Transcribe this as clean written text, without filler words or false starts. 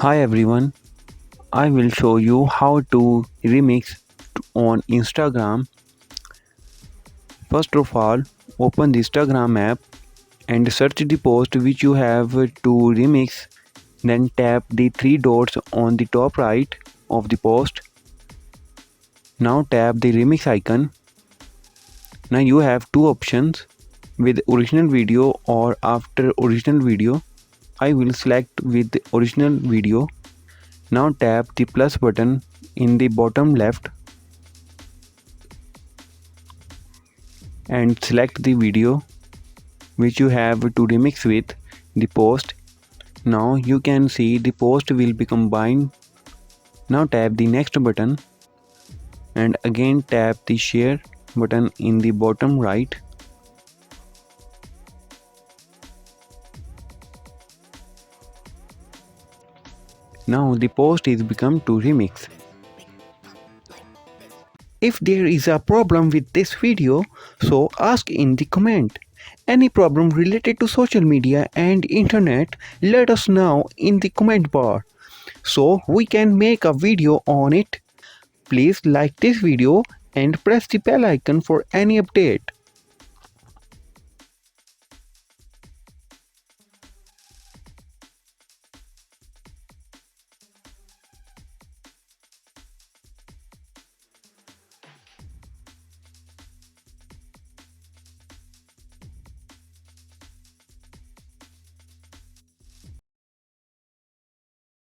Hi everyone, I will show you how to remix on Instagram. First of all, open the Instagram app and search the post which you have to remix. Then tap the three dots on the top right of the post. Now tap the remix icon. Now you have two options with original video or after original video. I will select with the original video. Now tap the plus button in the bottom left and select the video which you have to remix with the post. Now you can see the post will be combined. Now tap the next button and again tap the share button in the bottom right. Now the post is become to remix. If there is a problem with this video, so ask in the comment. Any problem related to social media and internet, let us know in the comment bar so we can make a video on it. Please like this video and press the bell icon for any update.